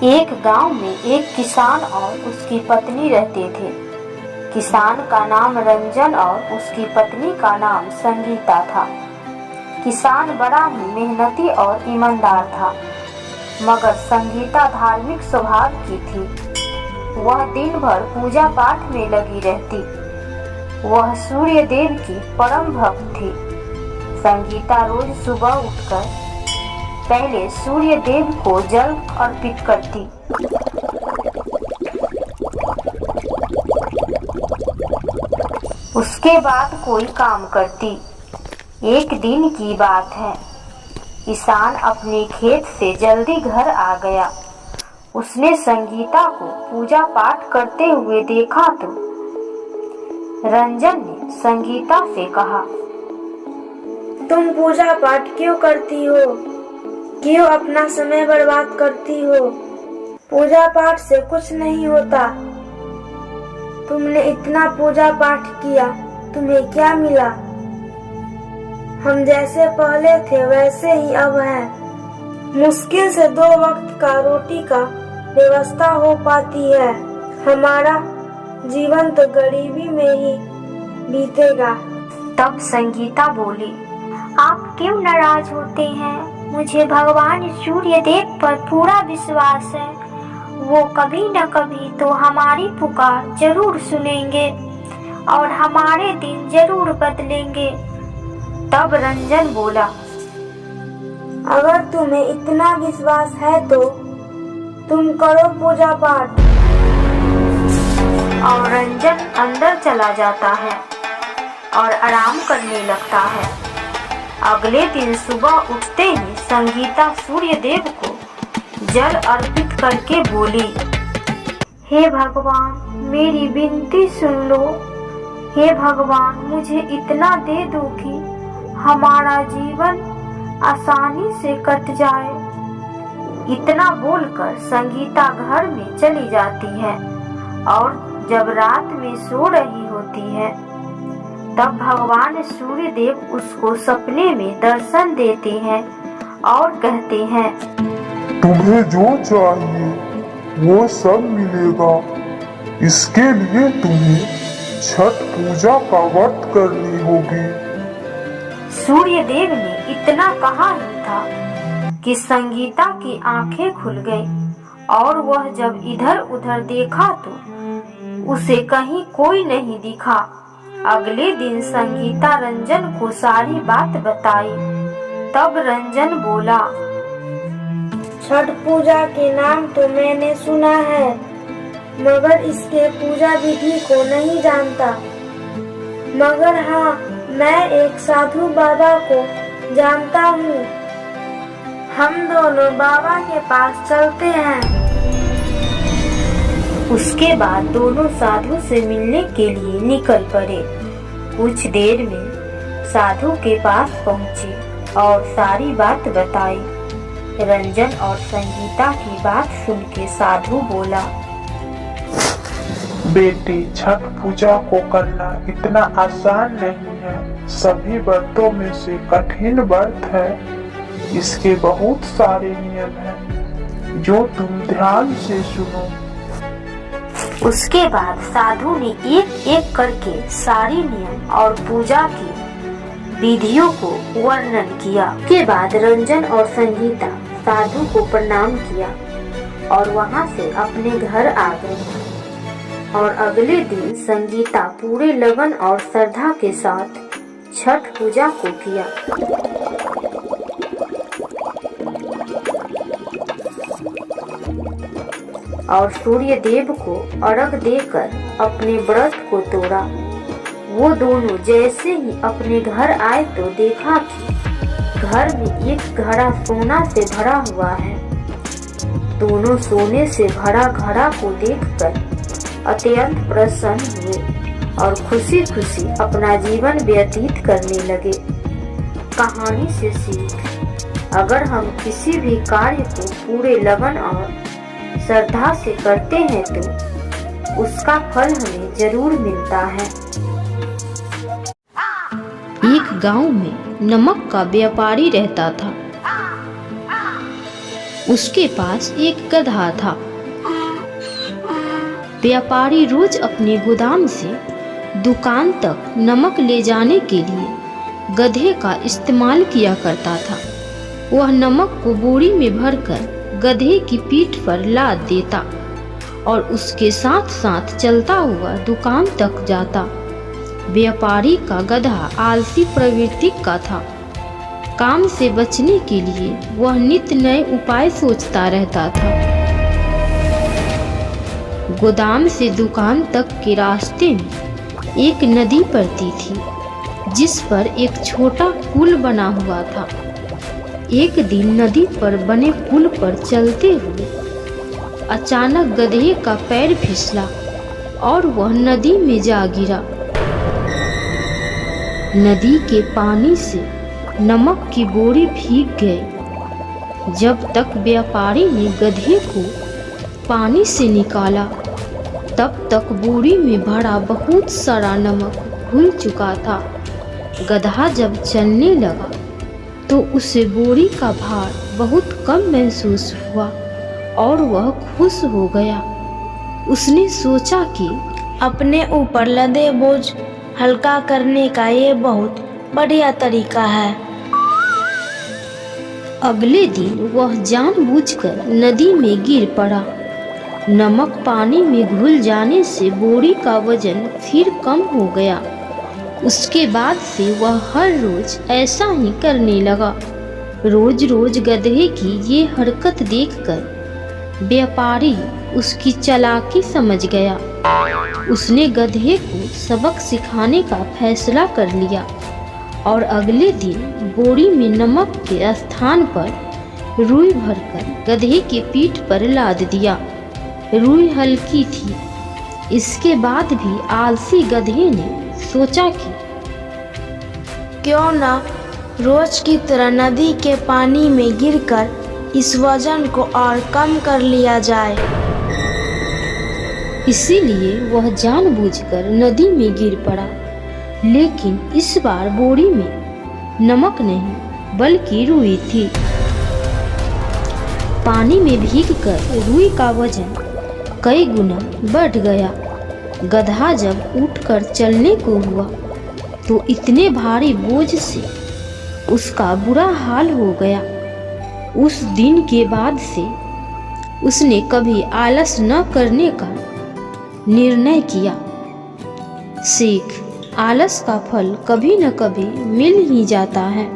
एक गांव में एक किसान और उसकी पत्नी रहते थे। किसान का नाम रंजन और उसकी पत्नी का नाम संगीता था। किसान बड़ा ही मेहनती और ईमानदार था, मगर संगीता धार्मिक स्वभाव की थी। वह दिन भर पूजा पाठ में लगी रहती। वह सूर्य देव की परम भक्त थी। संगीता रोज सुबह उठकर पहले सूर्य देव को जल अर्पित करती। उसके बाद कोई काम करती। एक दिन की बात है, किसान अपने खेत से जल्दी घर आ गया। उसने संगीता को पूजा पाठ करते हुए देखा तो रंजन ने संगीता से कहा, तुम पूजा पाठ क्यों करती हो? क्यों अपना समय बर्बाद करती हो? पूजा पाठ से कुछ नहीं होता। तुमने इतना पूजा पाठ किया, तुम्हें क्या मिला? हम जैसे पहले थे वैसे ही अब है। मुश्किल से 2 वक्त का रोटी का व्यवस्था हो पाती है। हमारा जीवन तो गरीबी में ही बीतेगा। तब संगीता बोली, आप क्यों नाराज होते हैं? मुझे भगवान सूर्य देव पर पूरा विश्वास है। वो कभी न कभी तो हमारी पुकार जरूर सुनेंगे और हमारे दिन जरूर बदलेंगे। तब रंजन बोला, अगर तुम्हें इतना विश्वास है तो तुम करो पूजा पाठ। और रंजन अंदर चला जाता है और आराम करने लगता है। अगले दिन सुबह उठते ही संगीता सूर्य देव को जल अर्पित करके बोली, हे भगवान, मेरी विनती सुन लो। हे भगवान, मुझे इतना दे दो कि हमारा जीवन आसानी से कट जाए। इतना बोलकर संगीता घर में चली जाती है और जब रात में सो रही होती है तब भगवान सूर्य देव उसको सपने में दर्शन देते हैं और कहते हैं, तुम्हें जो चाहिए वो सब मिलेगा। इसके लिए तुम्हें छठ पूजा का व्रत करनी होगी। सूर्य देव ने इतना कहा ही था कि संगीता की आंखें खुल गई और वह जब इधर उधर देखा तो उसे कहीं कोई नहीं दिखा। अगले दिन संगीता रंजन को सारी बात बताई। तब रंजन बोला, छठ पूजा के नाम तो मैंने सुना है, मगर इसके पूजा विधि को नहीं जानता। मगर हाँ, मैं एक साधु बाबा को जानता हूँ। हम दोनों बाबा के पास चलते हैं। उसके बाद दोनों साधु से मिलने के लिए निकल पड़े। कुछ देर में साधु के पास पहुँचे और सारी बात बताई। रंजन और संगीता की बात सुन के साधु बोला, बेटी, छठ पूजा को करना इतना आसान नहीं है। सभी व्रतों में से कठिन व्रत है। इसके बहुत सारे नियम हैं जो तुम ध्यान से सुनो। उसके बाद साधु ने एक एक करके सारी नियम और पूजा की विधियों को वर्णन किया। के बाद रंजन और संगीता साधु को प्रणाम किया और वहां से अपने घर आ गए। और अगले दिन संगीता पूरे लगन और श्रद्धा के साथ छठ पूजा को किया। और सूर्य देव को अर्घ देकर अपने व्रत को तोड़ा। वो दोनों जैसे ही अपने घर आए तो देखा कि घर में एक घड़ा सोना से भरा हुआ है। दोनों सोने से भरा घड़ा को देखकर अत्यंत प्रसन्न हुए और खुशी खुशी अपना जीवन व्यतीत करने लगे। कहानी से सीख, अगर हम किसी भी कार्य को पूरे लगन और श्रद्धा से करते हैं तो उसका फल हमें जरूर मिलता है। एक गांव में नमक का व्यापारी रहता था। उसके पास एक गधा था। व्यापारी रोज अपने गोदाम से दुकान तक नमक ले जाने के लिए गधे का इस्तेमाल किया करता था। वह नमक को बोरी में भरकर गधे की पीठ पर लाद देता और उसके साथ साथ चलता हुआ दुकान तक जाता। व्यापारी का गधा आलसी प्रवृत्ति का था। काम से बचने के लिए वह नित्य नए उपाय सोचता रहता था। गोदाम से दुकान तक के रास्ते में एक नदी पड़ती थी, जिस पर एक छोटा पुल बना हुआ था। एक दिन नदी पर बने पुल पर चलते हुए अचानक गधे का पैर फिसला और वह नदी में जा गिरा। नदी के पानी से नमक की बोरी भीग गई। जब तक व्यापारी ने गधे को पानी से निकाला, तब तक बोरी में भरा बहुत सारा नमक घुल चुका था। गधा जब चलने लगा तो उसे बोरी का भार बहुत कम महसूस हुआ और वह खुश हो गया। उसने सोचा कि अपने ऊपर लदे बोझ हल्का करने का ये बहुत बढ़िया तरीका है। अगले दिन वह जानबूझकर नदी में गिर पड़ा। नमक पानी में घुल जाने से बोरी का वजन फिर कम हो गया। उसके बाद से वह हर रोज ऐसा ही करने लगा। रोज रोज गधे की ये हरकत देखकर व्यापारी उसकी चालाकी समझ गया। उसने गधे को सबक सिखाने का फैसला कर लिया और अगले दिन बोरी में नमक के स्थान पर रुई भरकर गधे की पीठ पर लाद दिया। रुई हल्की थी। इसके बाद भी आलसी गधे ने सोचा कि क्यों ना रोज की तरह नदी के पानी में गिरकर इस वजन को और कम कर लिया जाए। इसीलिए वह जानबूझकर नदी में गिर पड़ा। लेकिन इस बार बोरी में नमक नहीं बल्कि रुई थी। पानी में भीगकर रुई का वजन कई गुना बढ़ गया। गधा जब उठकर चलने को हुआ तो इतने भारी बोझ से उसका बुरा हाल हो गया। उस दिन के बाद से उसने कभी आलस न करने का निर्णय किया। सीख: आलस का फल कभी न कभी मिल ही जाता है।